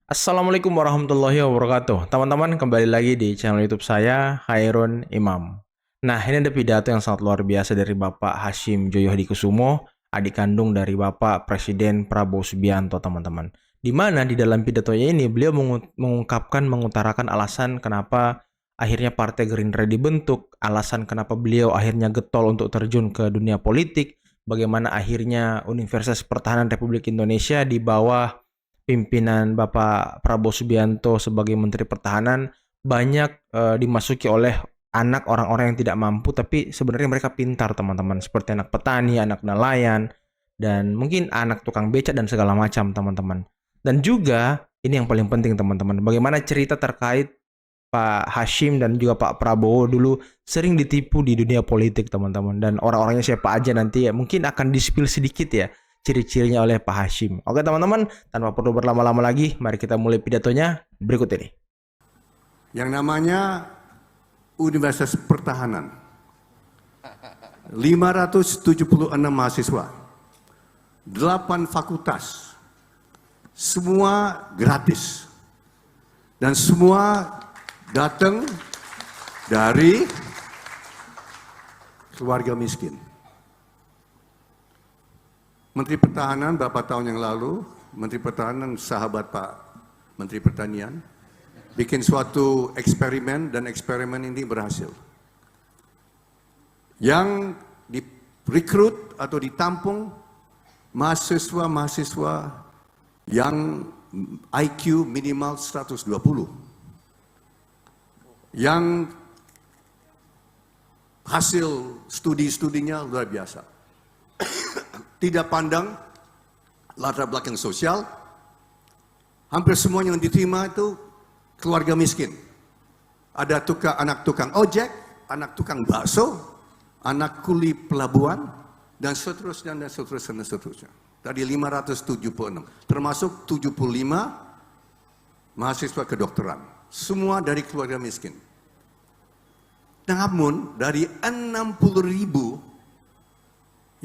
Assalamualaikum warahmatullahi wabarakatuh. Teman-teman, kembali lagi di channel YouTube saya, Hairun Imam. Nah, ini ada pidato yang sangat luar biasa dari Bapak Hashim Joyo Hadikusumo, adik kandung dari Bapak Presiden Prabowo Subianto, teman-teman. Di mana di dalam pidatonya ini beliau mengutarakan alasan kenapa akhirnya Partai Gerindra dibentuk, alasan kenapa beliau akhirnya getol untuk terjun ke dunia politik, bagaimana akhirnya Universitas Pertahanan Republik Indonesia di bawah pimpinan Bapak Prabowo Subianto sebagai Menteri Pertahanan banyak dimasuki oleh anak orang-orang yang tidak mampu, tapi sebenarnya mereka pintar, teman-teman, seperti anak petani, anak nelayan, dan mungkin anak tukang becak dan segala macam, teman-teman. Dan juga ini yang paling penting, teman-teman, bagaimana cerita terkait Pak Hashim dan juga Pak Prabowo dulu sering ditipu di dunia politik, teman-teman, dan orang-orangnya siapa aja nanti ya mungkin akan di-spill sedikit ya ciri-cirinya oleh Pak Hashim. Oke, teman-teman, tanpa perlu berlama-lama lagi, mari kita mulai pidatonya berikut ini. Yang namanya Universitas Pertahanan, 576 mahasiswa, 8 fakultas, semua gratis, dan semua datang dari keluarga miskin. Menteri Pertahanan beberapa tahun yang lalu, Menteri Pertahanan sahabat Pak Menteri Pertanian, bikin suatu eksperimen dan eksperimen ini berhasil. Yang direkrut atau ditampung mahasiswa-mahasiswa yang IQ minimal 120. Yang hasil studi-studinya luar biasa. Tidak pandang latar belakang sosial, hampir semua yang diterima itu keluarga miskin. Ada anak tukang ojek, anak tukang bakso, anak kuli pelabuhan, dan seterusnya, dan seterusnya, dan seterusnya. Tadi 576, termasuk 75 mahasiswa kedokteran. Semua dari keluarga miskin. Namun dari 60.000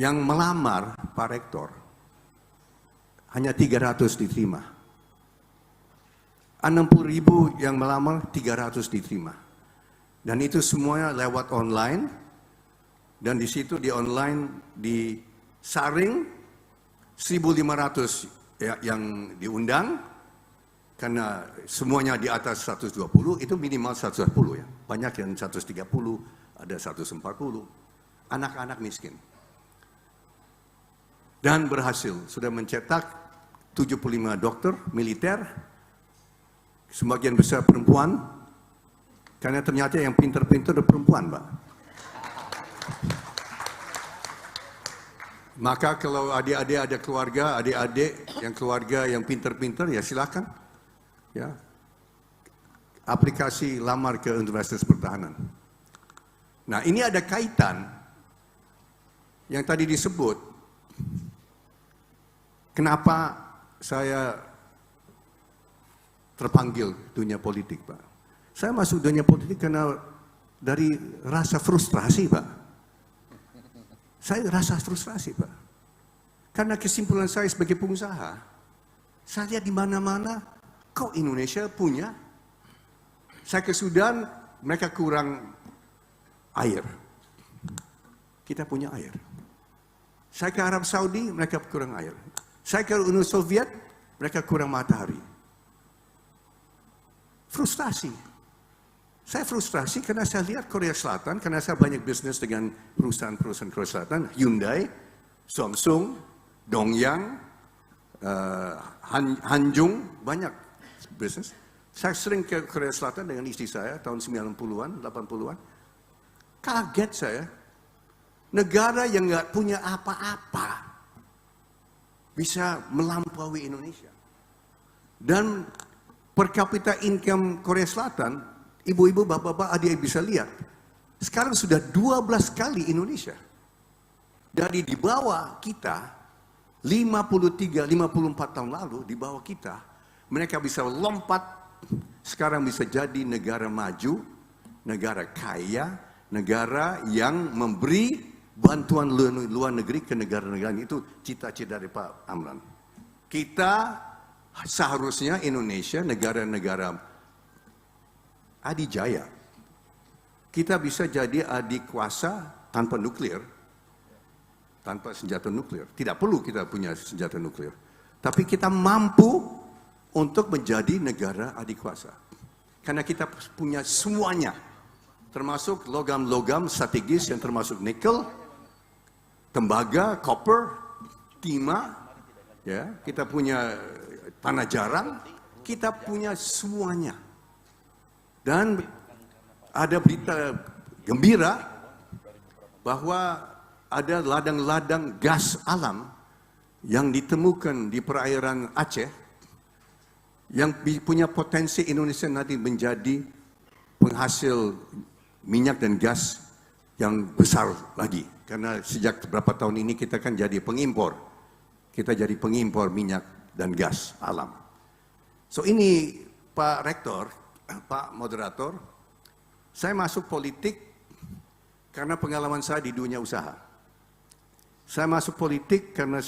yang melamar Pak Rektor, hanya 300 diterima. 60.000 yang melamar, 300 diterima. Dan itu semuanya lewat online. Dan di situ di online disaring 1.500 yang diundang. Karena semuanya di atas 120, itu minimal 110 ya. Banyak yang 130, ada 140. Anak-anak miskin. Dan berhasil, sudah mencetak 75 dokter militer, sebagian besar perempuan, karena ternyata yang pintar-pintar adalah perempuan, Pak. Maka kalau adik-adik ada keluarga, keluarga yang pintar-pintar, ya silakan. Ya, aplikasi lamar ke Universitas Pertahanan. Nah, ini ada kaitan yang tadi disebut. Kenapa saya terpanggil dunia politik, Pak? Saya masuk dunia politik karena dari rasa frustrasi, Pak. Saya rasa frustrasi, Pak. Karena kesimpulan saya sebagai pengusaha, saya lihat di mana-mana, kok Indonesia punya? Saya ke Sudan, mereka kurang air. Kita punya air. Saya ke Arab Saudi, mereka kurang air. Saya ke Uni Soviet, mereka kurang matahari. Frustrasi. Saya frustrasi karena saya lihat Korea Selatan, karena saya banyak bisnis dengan perusahaan-perusahaan Korea Selatan, Hyundai, Samsung, Dongyang, Hanjung, banyak bisnis. Saya sering ke Korea Selatan dengan istri saya tahun 90-an, 80-an. Kaget saya. Negara yang nggak punya apa-apa bisa melampaui Indonesia. Dan per kapita income Korea Selatan, ibu-ibu, bapak-bapak, adik bisa lihat. Sekarang sudah 12 kali Indonesia. Dari di bawah kita, 53-54 tahun lalu, di bawah kita, mereka bisa lompat, sekarang bisa jadi negara maju, negara kaya, negara yang memberi bantuan luar negeri ke negara-negara itu cita-cita dari Pak Amran. Kita Seharusnya Indonesia negara-negara adijaya. Kita bisa jadi adikuasa tanpa nuklir, tanpa senjata nuklir. Tidak perlu kita punya senjata nuklir. Tapi kita mampu untuk menjadi negara adikuasa. Karena kita punya semuanya. Termasuk logam-logam strategis yang termasuk nikel, tembaga, copper, timah, ya, kita punya tanah jarang, kita punya semuanya. Dan ada berita gembira bahwa ada ladang-ladang gas alam yang ditemukan di perairan Aceh yang punya potensi Indonesia nanti menjadi penghasil minyak dan gas yang besar lagi. Karena sejak beberapa tahun ini kita kan jadi pengimpor. Kita jadi pengimpor minyak dan gas alam. So ini Pak Rektor, Pak Moderator, saya masuk politik karena pengalaman saya di dunia usaha. Saya masuk politik karena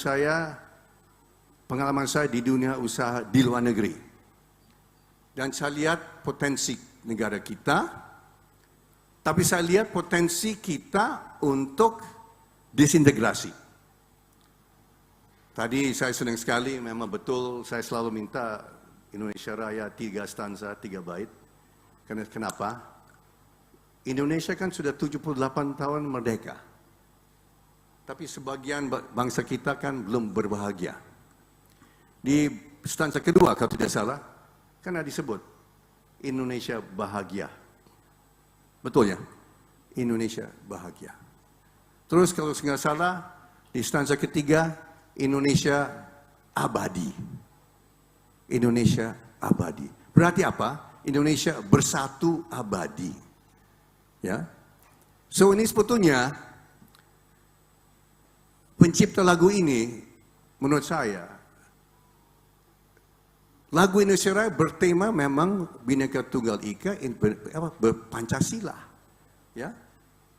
pengalaman saya di dunia usaha di luar negeri. Dan saya lihat potensi negara kita, tapi saya lihat potensi kita untuk disintegrasi. Tadi saya senang sekali, memang betul saya selalu minta Indonesia Raya 3 stanza, 3 bait. Karena kenapa? Indonesia kan sudah 78 tahun merdeka. Tapi sebagian bangsa kita kan belum berbahagia. Di stanza kedua kalau tidak salah, kan ada disebut Indonesia bahagia. Betul ya? Indonesia bahagia. Terus kalau nggak salah, di stanza ketiga, Indonesia abadi. Indonesia abadi. Berarti apa? Indonesia bersatu abadi. Ya. So ini sebetulnya pencipta lagu ini menurut saya lagu Indonesia Raya bertema memang Bhinneka Tunggal Ika Pancasila. Ya.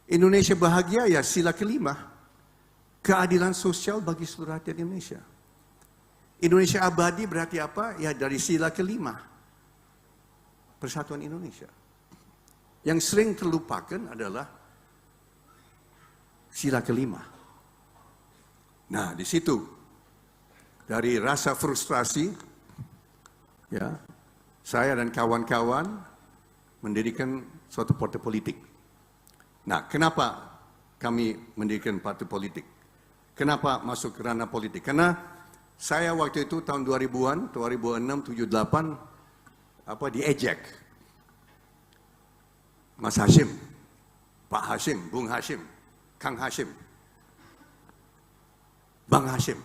Indonesia bahagia ya sila kelima. Keadilan sosial bagi seluruh rakyat Indonesia. Indonesia abadi berarti apa? Ya dari sila kelima. Persatuan Indonesia. Yang sering terlupakan adalah sila kelima. Nah, di situ dari rasa frustrasi, ya, saya dan kawan-kawan mendirikan suatu partai politik. Nah, kenapa kami mendirikan partai politik? Kenapa masuk ke ranah politik? Karena saya waktu itu tahun 2000-an, 2006, 2007, 2008, diejek. Mas Hashim, Pak Hashim, Bung Hashim, Kang Hashim, Bang Hashim.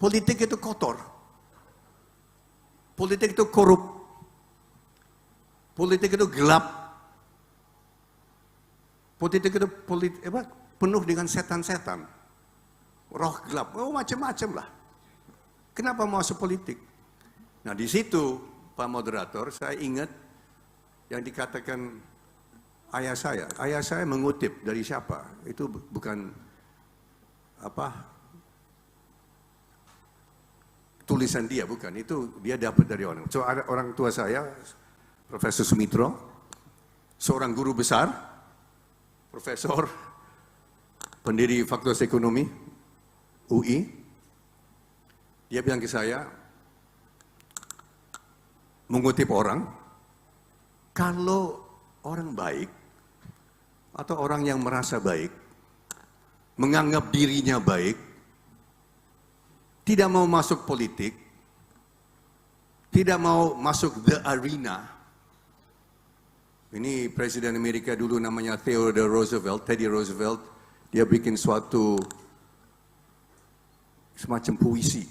Politik itu kotor. Politik itu korup. Politik itu gelap. Politik itu penuh dengan setan-setan. Roh gelap, macam-macam lah. Kenapa masuk politik? Nah di situ Pak Moderator, saya ingat yang dikatakan ayah saya. Ayah saya mengutip dari siapa? Itu bukan tulisan dia, bukan. Itu dia dapat dari orang. So ada orang tua saya, Profesor Sumitro, seorang guru besar, profesor, pendiri Fakultas Ekonomi UI. Dia bilang ke saya, mengutip orang, kalau orang baik atau orang yang merasa baik, menganggap dirinya baik, tidak mau masuk politik, tidak mau masuk the arena. Ini Presiden Amerika dulu namanya Theodore Roosevelt, Teddy Roosevelt, dia bikin suatu semacam puisi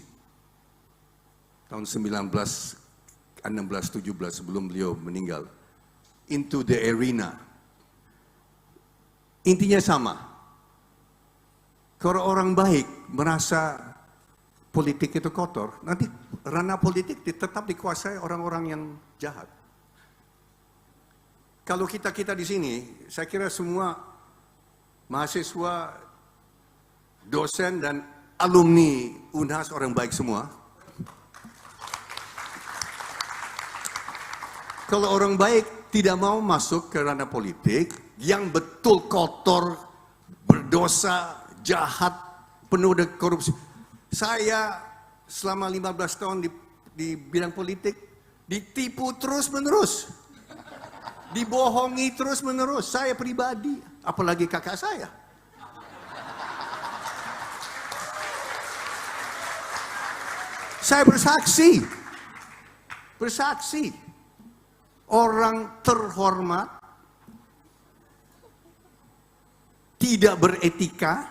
tahun 1916-17 sebelum beliau meninggal. Into the arena. Intinya sama. Kalau orang baik merasa politik itu kotor, nanti ranah politik tetap dikuasai orang-orang yang jahat. Kalau kita di sini, saya kira semua mahasiswa, dosen dan alumni UNHAS orang baik semua. Kalau orang baik tidak mau masuk ke ranah politik yang betul kotor, berdosa, jahat, penuh dengan korupsi. Saya selama 15 tahun di bidang politik ditipu terus-menerus. Dibohongi terus-menerus. Saya pribadi, apalagi kakak saya. Saya bersaksi, orang terhormat, tidak beretika,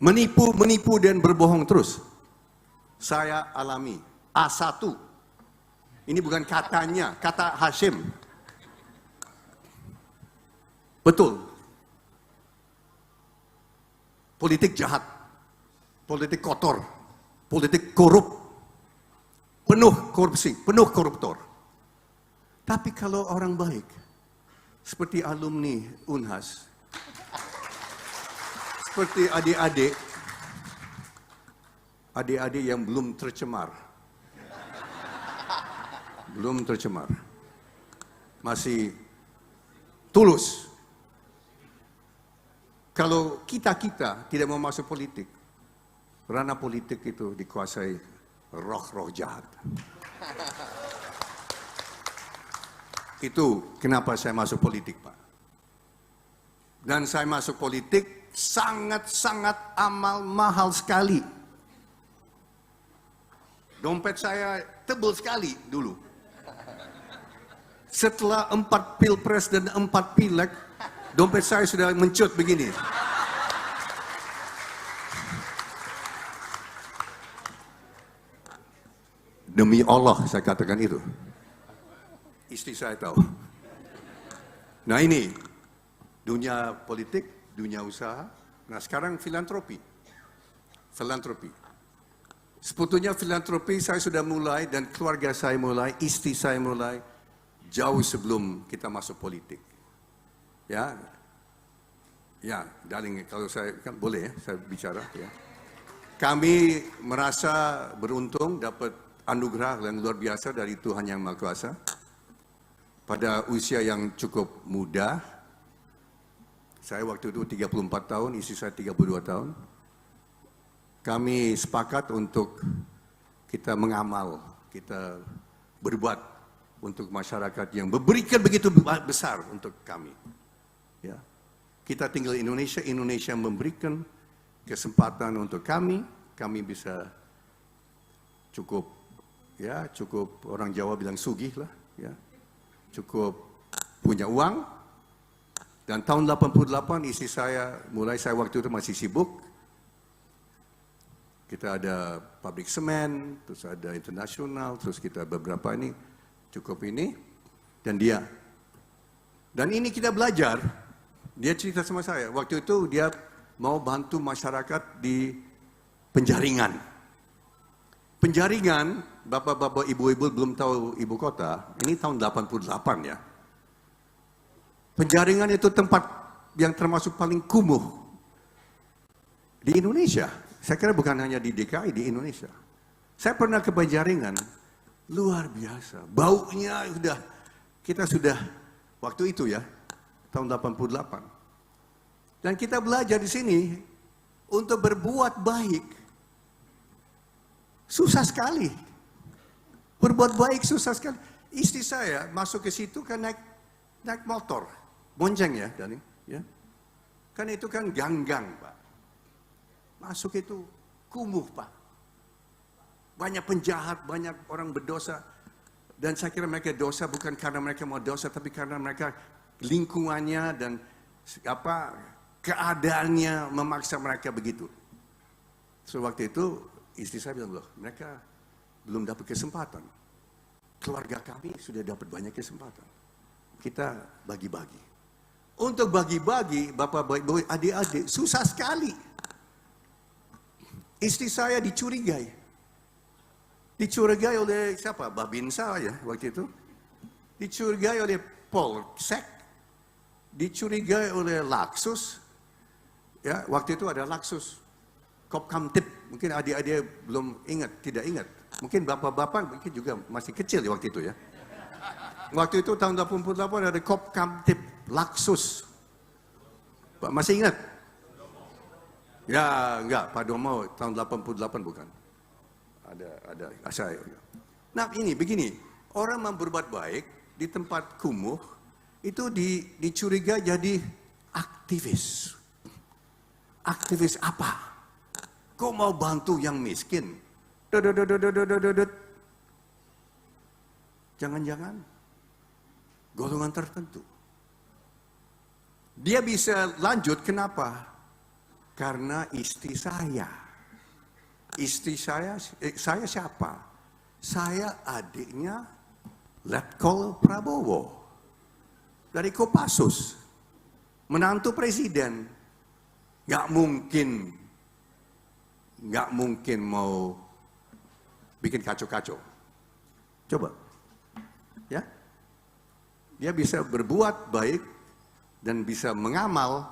menipu dan berbohong terus. Saya alami. A1. Ini bukan katanya, kata Hashim. Betul. Politik jahat, politik kotor, politik korup, penuh korupsi, penuh koruptor. Tapi kalau orang baik, seperti alumni Unhas, seperti adik-adik yang belum tercemar, masih tulus. Kalau kita tidak mau masuk politik, ranah politik itu dikuasai roh-roh jahat. Itu kenapa saya masuk politik, Pak. Dan saya masuk politik sangat-sangat amal mahal sekali. Dompet saya tebal sekali dulu. Setelah 4 pilpres dan 4 pileg, dompet saya sudah mencut begini. Demi Allah saya katakan itu. Istri saya tahu. Nah ini, dunia politik, dunia usaha. Nah sekarang filantropi. Sebetulnya filantropi saya sudah mulai dan keluarga saya mulai, istri saya mulai jauh sebelum kita masuk politik. Ya, darling, kalau saya kan boleh ya, saya bicara ya. Kami merasa beruntung dapat anugerah yang luar biasa dari Tuhan Yang Maha Kuasa. Pada usia yang cukup muda, saya waktu itu 34 tahun, istri saya 32 tahun. Kami sepakat untuk kita mengamal, kita berbuat untuk masyarakat yang memberikan begitu besar untuk kami. Ya. Kita tinggal di Indonesia, Indonesia memberikan kesempatan untuk kami bisa cukup orang Jawa bilang sugih lah, ya. Cukup punya uang. Dan tahun 88 istri saya saya waktu itu masih sibuk. Kita ada pabrik semen, terus ada internasional, terus kita beberapa ini cukup ini dan dia. Dan ini kita belajar. Dia cerita sama saya, waktu itu dia mau bantu masyarakat di penjaringan. Penjaringan, bapak-bapak, ibu-ibu belum tahu ibu kota, ini tahun 88 ya. Penjaringan itu tempat yang termasuk paling kumuh di Indonesia. Saya kira bukan hanya di DKI, di Indonesia. Saya pernah ke Penjaringan, luar biasa. Baunya kita sudah, waktu itu ya, tahun 88. Dan kita belajar di sini untuk berbuat baik. Susah sekali. Berbuat baik susah sekali. Istri saya masuk ke situ kan naik motor. Bonceng ya, Dani. Ya. Kan itu kan gang-gang, Pak. Masuk itu kumuh, Pak. Banyak penjahat, banyak orang berdosa. Dan saya kira mereka dosa bukan karena mereka mau dosa, tapi karena mereka lingkungannya dan keadaannya memaksa mereka begitu. So waktu itu istri saya bilang, loh, mereka belum dapat kesempatan. Keluarga kami sudah dapat banyak kesempatan. Kita bagi-bagi. Untuk bagi-bagi, bapak-bapak, adik-adik, susah sekali. Istri saya dicurigai. Dicurigai oleh siapa? Babinsa ya waktu itu. Dicurigai oleh Polsek. Dicurigai oleh Laksus. Ya, waktu itu ada Laksus, Kopkamtib. Mungkin adik-adik belum ingat, tidak ingat. Mungkin bapak-bapak mungkin juga masih kecil ya waktu itu ya. Waktu itu tahun 88 ada Kopkamtib, Laksus. Pak masih ingat? Ya, enggak, Pak Domo tahun 88 bukan. Ada saya. Nah, ini begini, orang mau berbuat baik di tempat kumuh itu dicuriga jadi aktivis. Aktivis apa? Kau mau bantu yang miskin? Jangan-jangan golongan tertentu. Dia bisa lanjut kenapa? Karena istri saya. Istri saya siapa? Saya adiknya Letkol Prabowo. Dari Kopassus. Menantu presiden. Nggak mungkin mau bikin kacau-kacau. Coba. Ya. Dia bisa berbuat baik dan bisa mengamal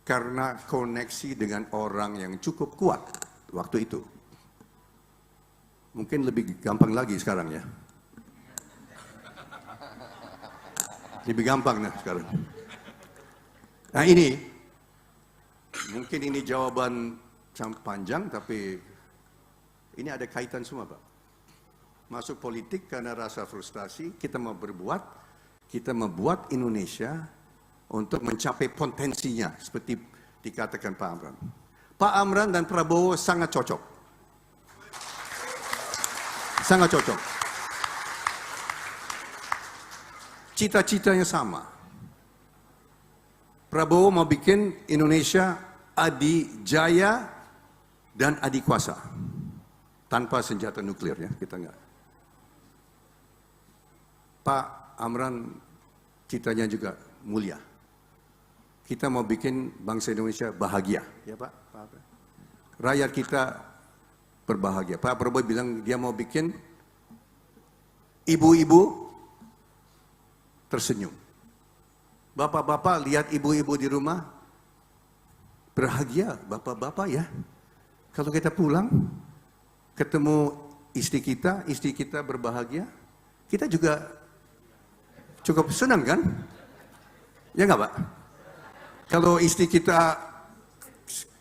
karena koneksi dengan orang yang cukup kuat waktu itu. Mungkin lebih gampang lagi sekarang ya. Lebih gampang nah sekarang. Nah ini, mungkin ini jawaban panjang tapi ini ada kaitan semua Pak. Masuk politik karena rasa frustasi, kita mau membuat Indonesia untuk mencapai potensinya seperti dikatakan Pak Amran. Pak Amran dan Prabowo sangat cocok. Sangat cocok. Cita-citanya sama. Prabowo mau bikin Indonesia adijaya dan adikuasa. Tanpa senjata nuklir ya, kita enggak. Pak Amran citanya juga mulia. Kita mau bikin bangsa Indonesia bahagia, ya Pak. Rakyat kita berbahagia. Pak Prabowo bilang dia mau bikin ibu-ibu tersenyum. Bapak-bapak lihat ibu-ibu di rumah berbahagia, bapak-bapak ya. Kalau kita pulang ketemu istri kita berbahagia, kita juga cukup senang kan? Ya nggak Pak? Kalau istri kita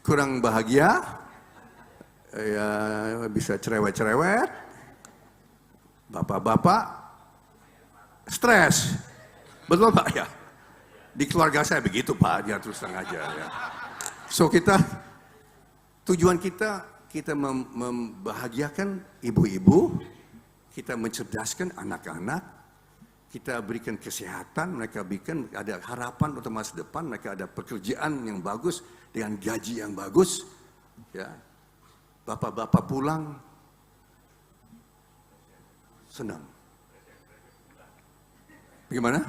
kurang bahagia, ya bisa cerewet-cerewet, bapak-bapak stres, betul Pak ya? Di keluarga saya begitu Pak, dia terus terang aja ya. So tujuan kita membahagiakan ibu-ibu, kita mencerdaskan anak-anak, kita berikan kesehatan, mereka bikin ada harapan untuk masa depan, mereka ada pekerjaan yang bagus dengan gaji yang bagus. Ya, bapak-bapak pulang senang. Bagaimana?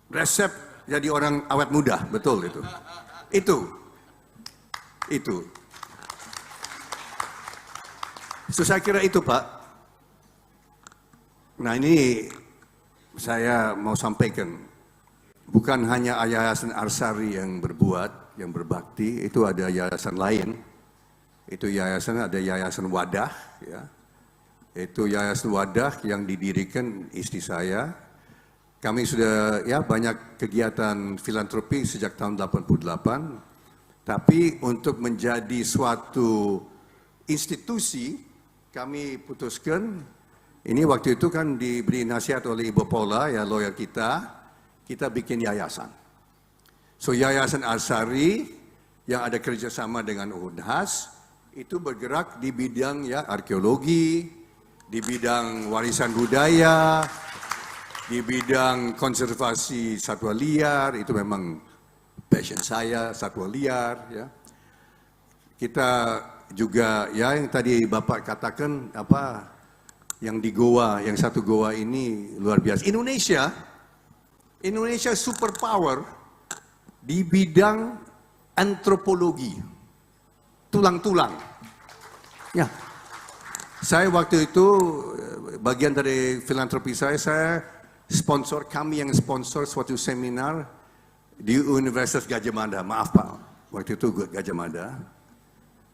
Resep jadi orang awet muda, betul itu. Itu. So, saya kira itu Pak. Nah ini saya mau sampaikan, bukan hanya Yayasan Arsari yang berbuat, yang berbakti, itu ada yayasan lain. Itu ada Yayasan Wadah, ya. Itu Yayasan Wadah yang didirikan istri saya. Kami sudah ya banyak kegiatan filantropi sejak tahun 88, tapi untuk menjadi suatu institusi, kami putuskan. Ini waktu itu kan diberi nasihat oleh Ibu Paula, ya lawyer kita bikin yayasan. So Yayasan Arsari yang ada kerjasama dengan Unhas, itu bergerak di bidang ya arkeologi, di bidang warisan budaya, di bidang konservasi satwa liar, itu memang passion saya, satwa liar. Ya. Kita juga ya yang tadi Bapak katakan apa, yang di Goa, yang satu Goa ini luar biasa. Indonesia superpower di bidang antropologi, tulang-tulang. Ya, saya waktu itu bagian dari filantropi saya sponsor, kami yang sponsor suatu seminar di Universitas Gadjah Mada, maaf Pak, waktu itu Gadjah Mada,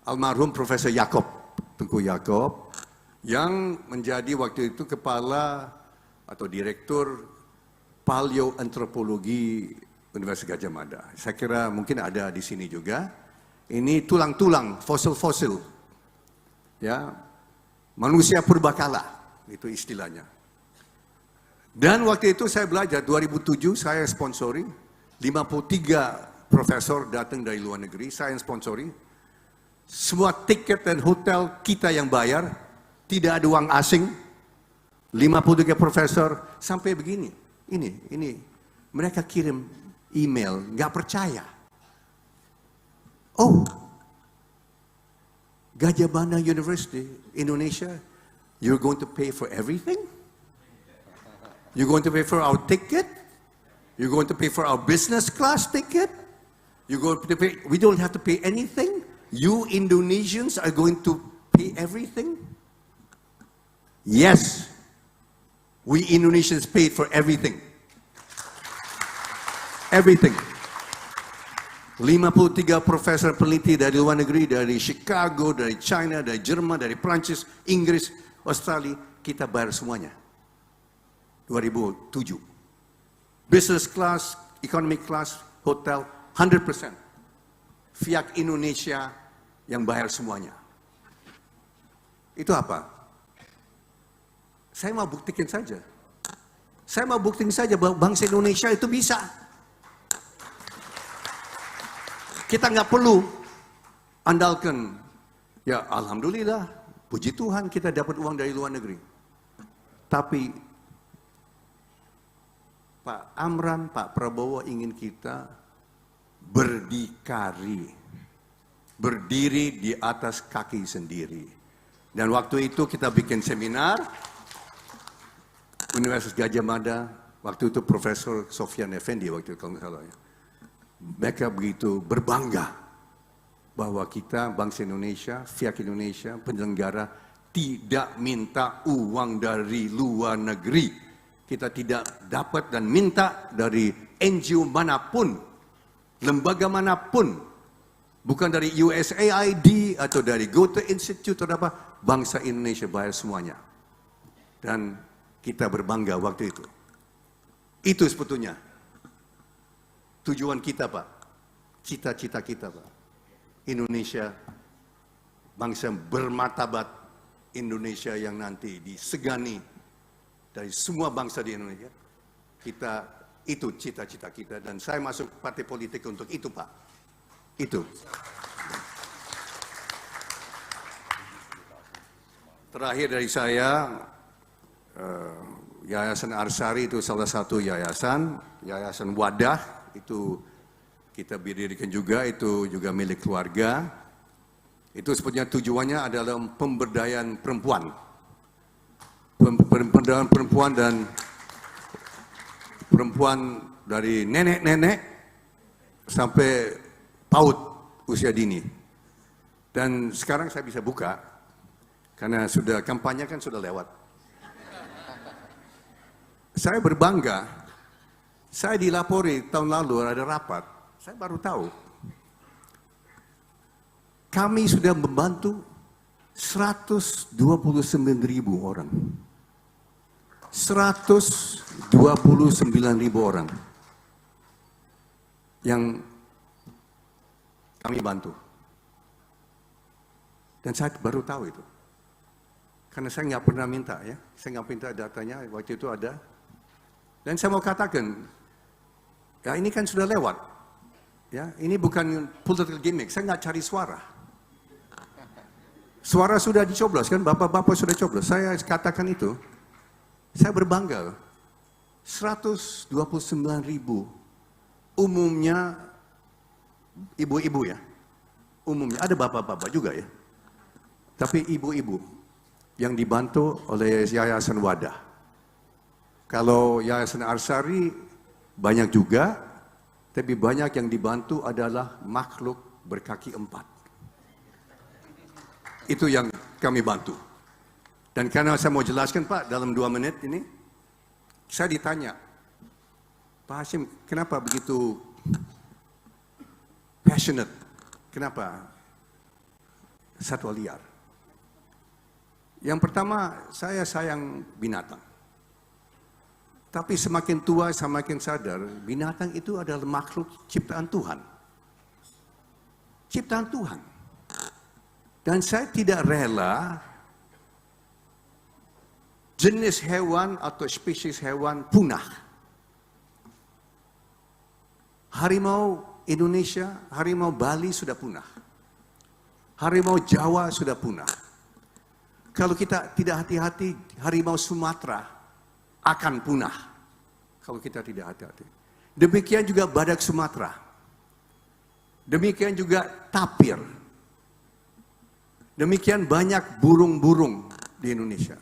almarhum Profesor Yaakob, Tengku Yaakob, yang menjadi waktu itu kepala atau direktur paleoantropologi Universitas Gadjah Mada. Saya kira mungkin ada di sini juga. Ini tulang-tulang, fosil-fosil, ya, manusia purbakala, itu istilahnya. Dan waktu itu saya belajar, 2007 saya sponsori, 53 profesor datang dari luar negeri, saya yang sponsori. Semua tiket dan hotel kita yang bayar, tidak ada uang asing, 53 profesor, sampai begini. Ini, mereka kirim email, nggak percaya. Oh, Gadjah Mada University, Indonesia, you're going to pay for everything? You're going to pay for our ticket? You're going to pay for our business class ticket? You're going to pay, we don't have to pay anything? You Indonesians are going to pay everything? Yes, we Indonesians paid for everything. Everything. 53 profesor peneliti dari luar negeri, dari Chicago, dari China, dari Jerman, dari Prancis, Inggris, Australia, kita bayar semuanya. 2007. Business class, economic class, hotel, 100%. Pihak Indonesia yang bayar semuanya. Itu apa? Saya mau buktikan saja. Saya mau buktikan saja bahwa bangsa Indonesia itu bisa. Kita nggak perlu andalkan, ya alhamdulillah, puji Tuhan kita dapat uang dari luar negeri. Tapi Pak Amran, Pak Prabowo ingin kita berdikari, berdiri di atas kaki sendiri. Dan waktu itu kita bikin seminar, Universitas Gadjah Mada, waktu itu Profesor Sofyan Effendi, waktu itu kalau nggak salah ya. Mereka begitu berbangga bahwa kita bangsa Indonesia, pihak Indonesia, penyelenggara tidak minta uang dari luar negeri. Kita tidak dapat dan minta dari NGO manapun, lembaga manapun, bukan dari USAID atau dari Goethe Institute atau apa, bangsa Indonesia bayar semuanya. Dan kita berbangga waktu itu. Itu sebetulnya tujuan kita, Pak. Cita-cita kita, Pak. Indonesia, bangsa bermartabat, Indonesia yang nanti disegani dari semua bangsa di Indonesia. Kita, itu cita-cita kita. Dan saya masuk partai politik untuk itu, Pak. Itu. Terakhir dari saya, Yayasan Arsari itu salah satu yayasan wadah, itu kita berdirikan juga, itu juga milik keluarga. Itu sebetulnya tujuannya adalah pemberdayaan perempuan. Pemberdayaan perempuan dan perempuan dari nenek-nenek sampai PAUD usia dini. Dan sekarang saya bisa buka, karena sudah kampanye kan sudah lewat. Saya berbangga. Saya dilapori tahun lalu ada rapat, saya baru tahu. Kami sudah membantu 129.000 orang. 129.000 orang yang kami bantu. Dan saya baru tahu itu. Karena saya nggak pernah minta ya, saya nggak minta datanya, waktu itu ada. Dan saya mau katakan, ya ini kan sudah lewat. Ya, ini bukan political gimmick, saya nggak cari suara. Suara sudah dicoblos kan, bapak-bapak sudah coblos. Saya katakan itu, saya berbangga. 129.000, umumnya ibu-ibu ya. Umumnya, ada bapak-bapak juga ya. Tapi ibu-ibu yang dibantu oleh Yayasan Wadah. Kalau Yayasan Arsari banyak juga, tapi banyak yang dibantu adalah makhluk berkaki 4. Itu yang kami bantu. Dan karena saya mau jelaskan Pak, dalam 2 menit ini, saya ditanya, Pak Hashim, kenapa begitu passionate. Kenapa? Satwa liar. Yang pertama, saya sayang binatang. Tapi semakin tua, semakin sadar, binatang itu adalah makhluk ciptaan Tuhan. Ciptaan Tuhan. Dan saya tidak rela jenis hewan atau spesies hewan punah. Harimau Indonesia, harimau Bali sudah punah. Harimau Jawa sudah punah. Kalau kita tidak hati-hati, harimau Sumatera akan punah. Kalau kita tidak hati-hati. Demikian juga badak Sumatera. Demikian juga tapir. Demikian banyak burung-burung di Indonesia.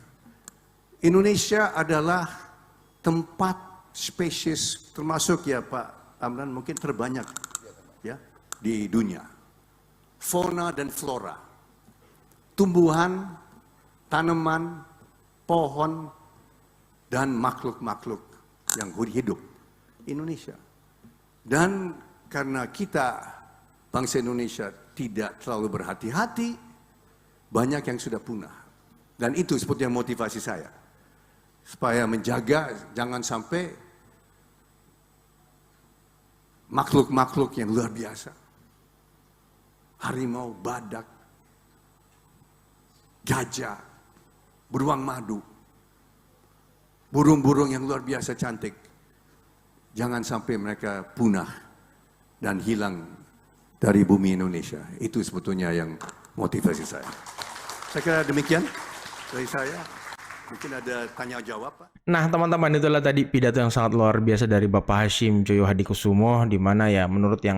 Indonesia adalah tempat spesies termasuk ya Pak Amran mungkin terbanyak ya di dunia. Fauna dan flora. Tumbuhan, tanaman, pohon dan makhluk-makhluk yang hidup Indonesia. Dan karena kita bangsa Indonesia tidak terlalu berhati-hati, banyak yang sudah punah. Dan itu sebetulnya motivasi saya. Supaya menjaga jangan sampai makhluk-makhluk yang luar biasa. Harimau, badak, gajah, beruang madu, burung-burung yang luar biasa cantik. Jangan sampai mereka punah dan hilang dari bumi Indonesia. Itu sebetulnya yang motivasi saya. Saya kira demikian dari saya. Mungkin ada tanya jawab, Pak. Nah, teman-teman, itulah tadi pidato yang sangat luar biasa dari Bapak Hasyim Joyo Hadikusumo, di mana ya menurut yang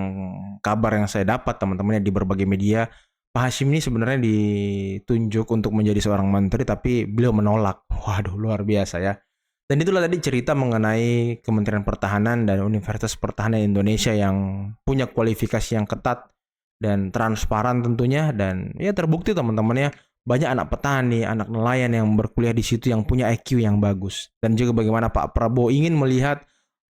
kabar yang saya dapat teman-teman di berbagai media, Pak Hasyim ini sebenarnya ditunjuk untuk menjadi seorang menteri, tapi beliau menolak. Waduh, luar biasa ya. Dan itulah tadi cerita mengenai Kementerian Pertahanan dan Universitas Pertahanan Indonesia yang punya kualifikasi yang ketat dan transparan tentunya, dan ya terbukti teman-teman ya. Banyak anak petani, anak nelayan yang berkuliah di situ yang punya IQ yang bagus. Dan juga bagaimana Pak Prabowo ingin melihat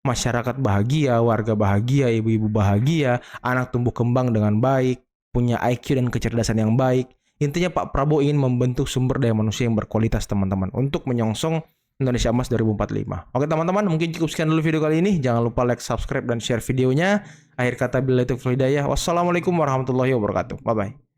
masyarakat bahagia, warga bahagia, ibu-ibu bahagia, anak tumbuh kembang dengan baik, punya IQ dan kecerdasan yang baik. Intinya Pak Prabowo ingin membentuk sumber daya manusia yang berkualitas teman-teman untuk menyongsong Indonesia Emas 2045. Oke teman-teman, mungkin cukup sekian dulu video kali ini. Jangan lupa like, subscribe, dan share videonya. Akhir kata billahi taufiq wal hidayah. Wassalamualaikum warahmatullahi wabarakatuh. Bye-bye.